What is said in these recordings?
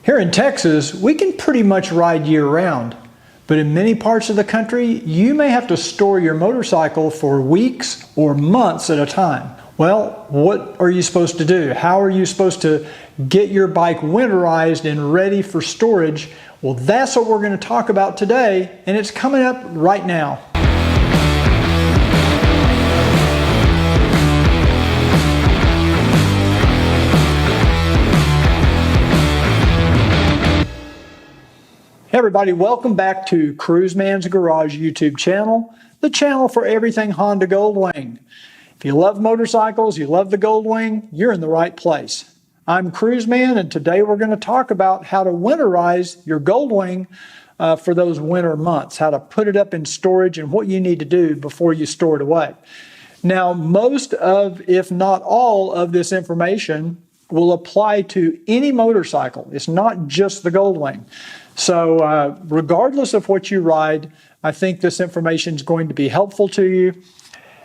Here in Texas, we can pretty much ride year-round, but in many parts of the country, you may have to store your motorcycle for weeks or months at a time. Well, what are you supposed to do? How are you supposed to get your bike winterized and ready for storage? Well, that's what we're going to talk about today, and it's coming up right now. Hey everybody, welcome back to Cruiseman's Garage YouTube channel, the channel for everything Honda Goldwing. If you love motorcycles, you love the Goldwing, you're in the right place. I'm Cruiseman, and today we're going to talk about how to winterize your Goldwing for those winter months, how to put it up in storage and what you need to do before you store it away. Now, most of, if not all of this information will apply to any motorcycle. It's not just the Goldwing. So regardless of what you ride, I think this information is going to be helpful to you.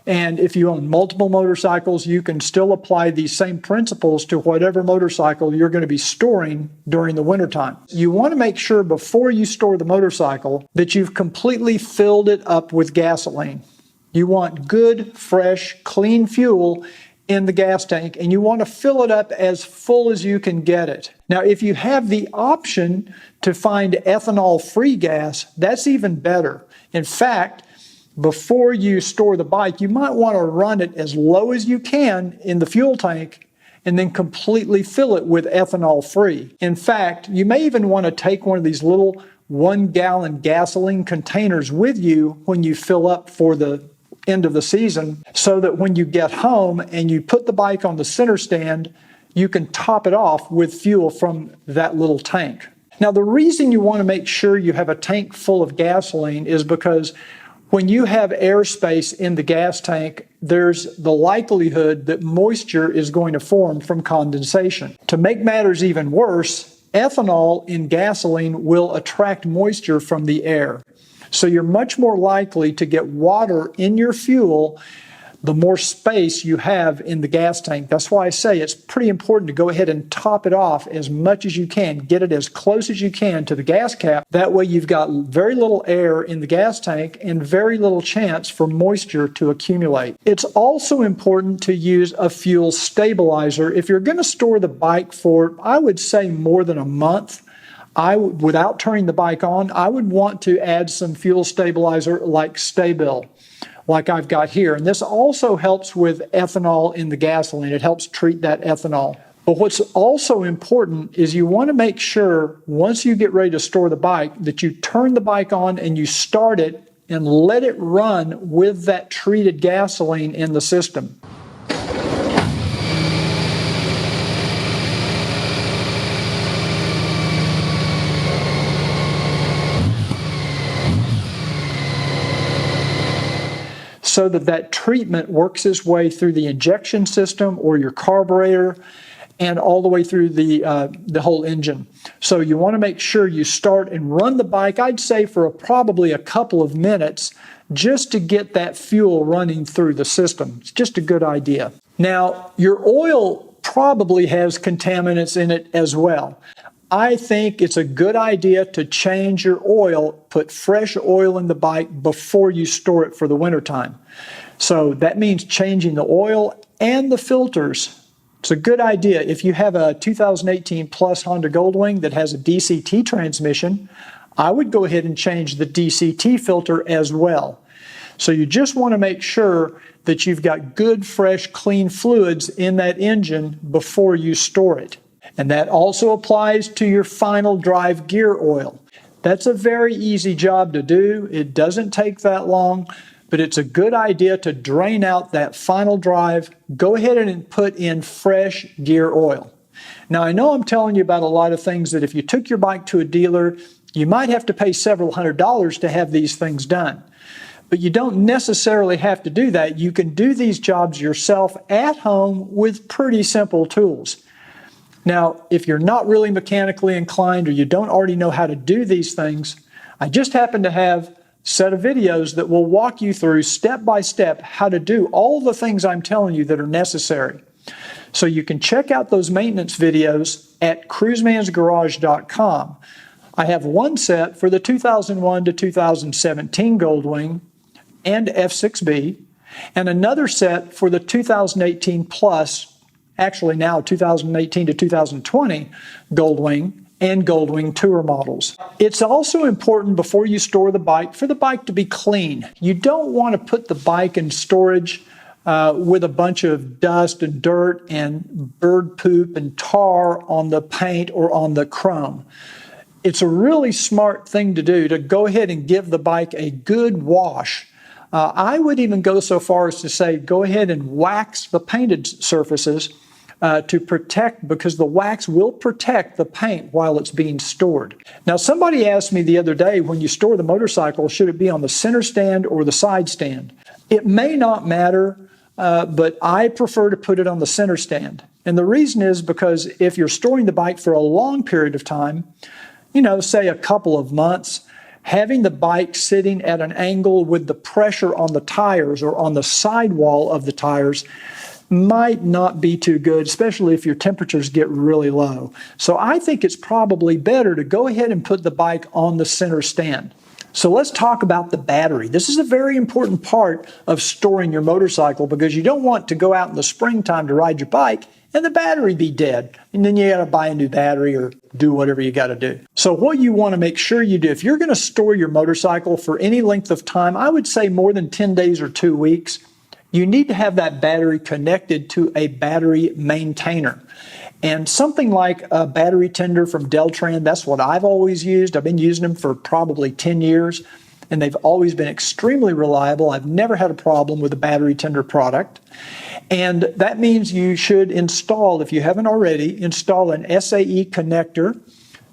And if you own multiple motorcycles, you can still apply these same principles to whatever motorcycle you're going to be storing during the wintertime. You want to make sure before you store the motorcycle that you've completely filled it up with gasoline. You want good, fresh, clean fuel in the gas tank, and you want to fill it up as full as you can get it. Now, if you have the option to find ethanol-free gas, that's even better. In fact, before you store the bike, you might want to run it as low as you can in the fuel tank and then completely fill it with ethanol-free. In fact, you may even want to take one of these little 1-gallon gasoline containers with you when you fill up for the end of the season, so that when you get home and you put the bike on the center stand, you can top it off with fuel from that little tank. Now, the reason you want to make sure you have a tank full of gasoline is because when you have airspace in the gas tank, there's the likelihood that moisture is going to form from condensation. To make matters even worse, ethanol in gasoline will attract moisture from the air. So you're much more likely to get water in your fuel the more space you have in the gas tank. That's why I say it's pretty important to go ahead and top it off as much as you can. Get it as close as you can to the gas cap. That way you've got very little air in the gas tank and very little chance for moisture to accumulate. It's also important to use a fuel stabilizer. If you're going to store the bike for, I would say, more than a month, without turning the bike on, I would want to add some fuel stabilizer like Sta-Bil, like I've got here. And this also helps with ethanol in the gasoline. It helps treat that ethanol. But what's also important is you want to make sure once you get ready to store the bike that you turn the bike on and you start it and let it run with that treated gasoline in the system. So that treatment works its way through the injection system or your carburetor and all the way through the whole engine. So you want to make sure you start and run the bike, I'd say for probably a couple of minutes, just to get that fuel running through the system. It's just a good idea. Now, your oil probably has contaminants in it as well. I think it's a good idea to change your oil, put fresh oil in the bike before you store it for the wintertime. So that means changing the oil and the filters. It's a good idea. If you have a 2018 Plus Honda Goldwing that has a DCT transmission, I would go ahead and change the DCT filter as well. So you just want to make sure that you've got good, fresh, clean fluids in that engine before you store it. And that also applies to your final drive gear oil. That's a very easy job to do. It doesn't take that long, but it's a good idea to drain out that final drive. Go ahead and put in fresh gear oil. Now, I know I'm telling you about a lot of things that if you took your bike to a dealer, you might have to pay several $100s to have these things done. But you don't necessarily have to do that. You can do these jobs yourself at home with pretty simple tools. Now, if you're not really mechanically inclined or you don't already know how to do these things, I just happen to have a set of videos that will walk you through step by step how to do all the things I'm telling you that are necessary. So you can check out those maintenance videos at cruisemansgarage.com. I have one set for the 2001 to 2017 Goldwing and F6B, and another set for the 2018 plus, actually now 2018 to 2020 Goldwing and Goldwing Tour models. It's also important before you store the bike for the bike to be clean. You don't want to put the bike in storage with a bunch of dust and dirt and bird poop and tar on the paint or on the chrome. It's a really smart thing to do to go ahead and give the bike a good wash. I would even go so far as to say go ahead and wax the painted surfaces to protect, because the wax will protect the paint while it's being stored. Now, somebody asked me the other day, when you store the motorcycle, should it be on the center stand or the side stand? It may not matter, but I prefer to put it on the center stand. And the reason is because if you're storing the bike for a long period of time, say a couple of months, having the bike sitting at an angle with the pressure on the tires or on the sidewall of the tires might not be too good, especially if your temperatures get really low. So I think it's probably better to go ahead and put the bike on the center stand. So let's talk about the battery. This is a very important part of storing your motorcycle, because you don't want to go out in the springtime to ride your bike and the battery be dead. And then you got to buy a new battery or do whatever you got to do. So what you want to make sure you do, if you're going to store your motorcycle for any length of time, I would say more than 10 days or 2 weeks, you need to have that battery connected to a battery maintainer. And something like a battery tender from Deltran, that's what I've always used. I've been using them for probably 10 years, and they've always been extremely reliable. I've never had a problem with a battery tender product. And that means you should install, if you haven't already, install an SAE connector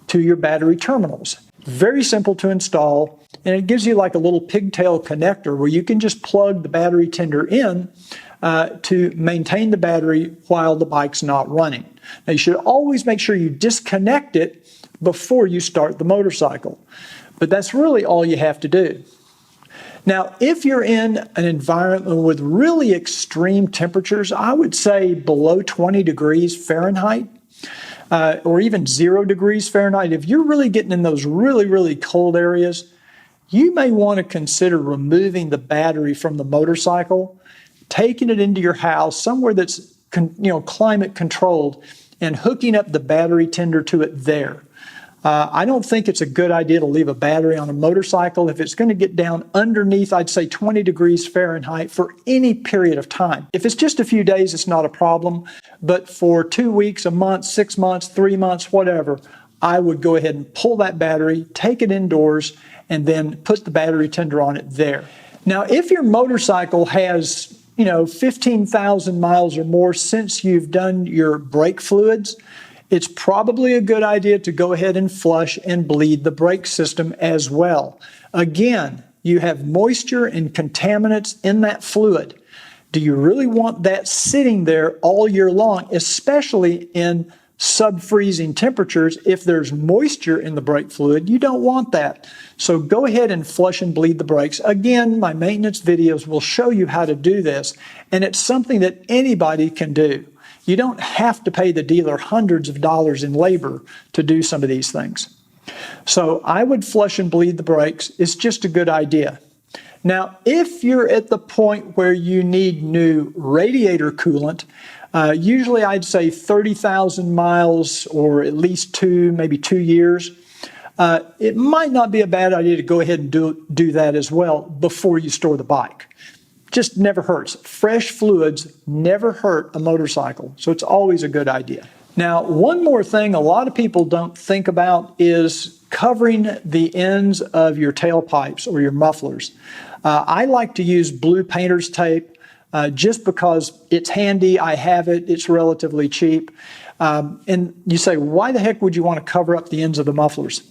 to your battery terminals. Very simple to install, and it gives you like a little pigtail connector where you can just plug the battery tender in to maintain the battery while the bike's not running. Now, you should always make sure you disconnect it before you start the motorcycle, but that's really all you have to do. Now, if you're in an environment with really extreme temperatures, I would say below 20 degrees Fahrenheit, or even 0 degrees Fahrenheit, if you're really getting in those really, really cold areas, you may want to consider removing the battery from the motorcycle, taking it into your house, somewhere that's climate controlled, and hooking up the battery tender to it there. I don't think it's a good idea to leave a battery on a motorcycle if it's going to get down underneath, I'd say 20 degrees Fahrenheit for any period of time. If it's just a few days, it's not a problem. But for 2 weeks, a month, 6 months, 3 months, whatever, I would go ahead and pull that battery, take it indoors, and then put the battery tender on it there. Now, if your motorcycle has 15,000 miles or more since you've done your brake fluids, it's probably a good idea to go ahead and flush and bleed the brake system as well. Again, you have moisture and contaminants in that fluid. Do you really want that sitting there all year long, especially in sub-freezing temperatures? If there's moisture in the brake fluid, you don't want that. So go ahead and flush and bleed the brakes. Again, my maintenance videos will show you how to do this, and it's something that anybody can do. You don't have to pay the dealer hundreds of dollars in labor to do some of these things. So I would flush and bleed the brakes. It's just a good idea. Now, if you're at the point where you need new radiator coolant, usually I'd say 30,000 miles or at least maybe 2 years, it might not be a bad idea to go ahead and do that as well before you store the bike. Just never hurts. Fresh fluids never hurt a motorcycle, so it's always a good idea. Now, one more thing a lot of people don't think about is covering the ends of your tailpipes or your mufflers. I like to use blue painter's tape just because it's handy. I have it. It's relatively cheap. And you say, why the heck would you want to cover up the ends of the mufflers?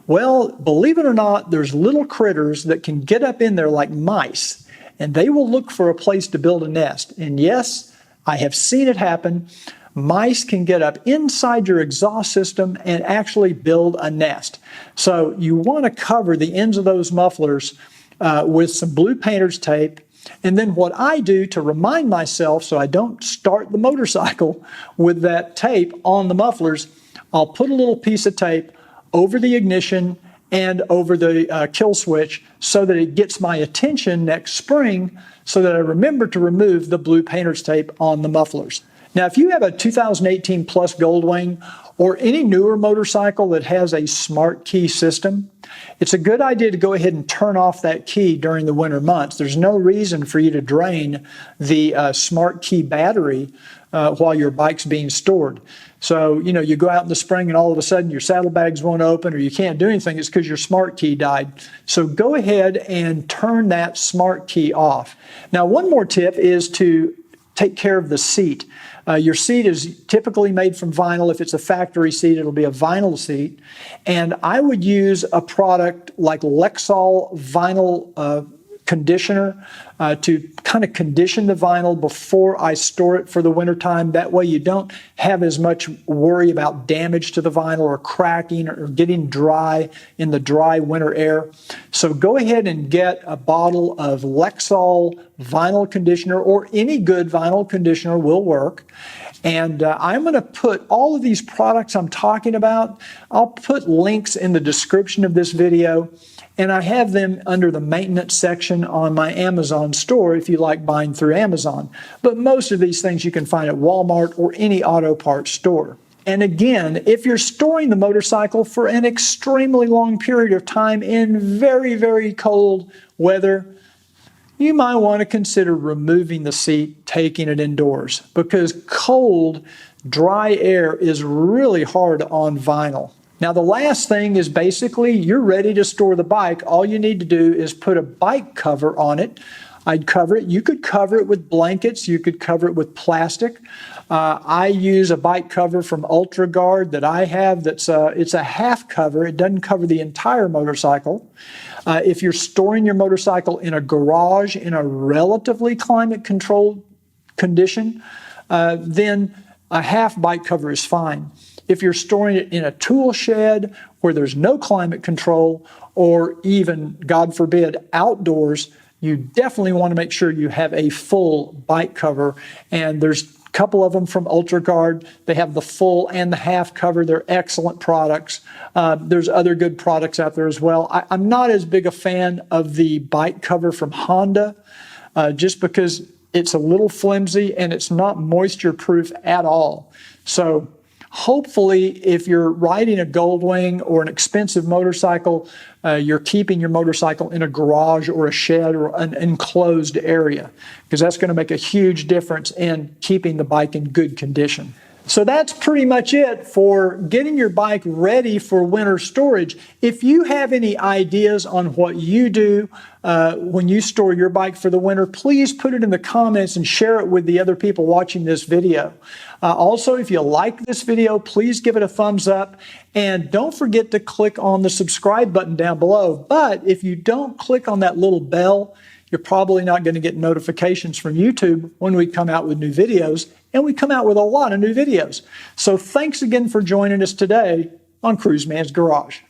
Well, believe it or not, there's little critters that can get up in there like mice, and they will look for a place to build a nest. And yes, I have seen it happen. Mice can get up inside your exhaust system and actually build a nest. So you want to cover the ends of those mufflers with some blue painter's tape. And then what I do to remind myself so I don't start the motorcycle with that tape on the mufflers, I'll put a little piece of tape over the ignition and over the kill switch so that it gets my attention next spring so that I remember to remove the blue painter's tape on the mufflers. Now, if you have a 2018 Plus Goldwing or any newer motorcycle that has a smart key system, it's a good idea to go ahead and turn off that key during the winter months. There's no reason for you to drain the smart key battery while your bike's being stored. So, you go out in the spring and all of a sudden your saddlebags won't open or you can't do anything. It's because your smart key died. So go ahead and turn that smart key off. Now, one more tip is to take care of the seat. Your seat is typically made from vinyl. If it's a factory seat, it'll be a vinyl seat. And I would use a product like Lexol vinyl conditioner to kind of condition the vinyl before I store it for the wintertime. That way you don't have as much worry about damage to the vinyl or cracking or getting dry in the dry winter air. So go ahead and get a bottle of Lexol vinyl conditioner, or any good vinyl conditioner will work. And I'm going to put all of these products I'm talking about, I'll put links in the description of this video. And I have them under the maintenance section on my Amazon store if you like buying through Amazon. But most of these things you can find at Walmart or any auto parts store. And again, if you're storing the motorcycle for an extremely long period of time in very, very cold weather, you might want to consider removing the seat, taking it indoors, because cold, dry air is really hard on vinyl. Now, the last thing is basically you're ready to store the bike. All you need to do is put a bike cover on it. I'd cover it. You could cover it with blankets. You could cover it with plastic. I use a bike cover from UltraGuard that I have that's it's a half cover. It doesn't cover the entire motorcycle. If you're storing your motorcycle in a garage in a relatively climate-controlled condition, then a half bike cover is fine. If you're storing it in a tool shed where there's no climate control, or even, God forbid, outdoors, you definitely want to make sure you have a full bike cover. And there's a couple of them from UltraGuard. They have the full and the half cover. They're excellent products. There's other good products out there as well. I'm not as big a fan of the bike cover from Honda, just because it's a little flimsy and it's not moisture proof at all. So hopefully, if you're riding a Goldwing or an expensive motorcycle, you're keeping your motorcycle in a garage or a shed or an enclosed area, because that's going to make a huge difference in keeping the bike in good condition. So that's pretty much it for getting your bike ready for winter storage. If you have any ideas on what you do when you store your bike for the winter, please put it in the comments and share it with the other people watching this video. Also, if you like this video, please give it a thumbs up. And don't forget to click on the subscribe button down below. But if you don't click on that little bell, you're probably not going to get notifications from YouTube when we come out with new videos, and we come out with a lot of new videos. So thanks again for joining us today on Cruiseman's Garage.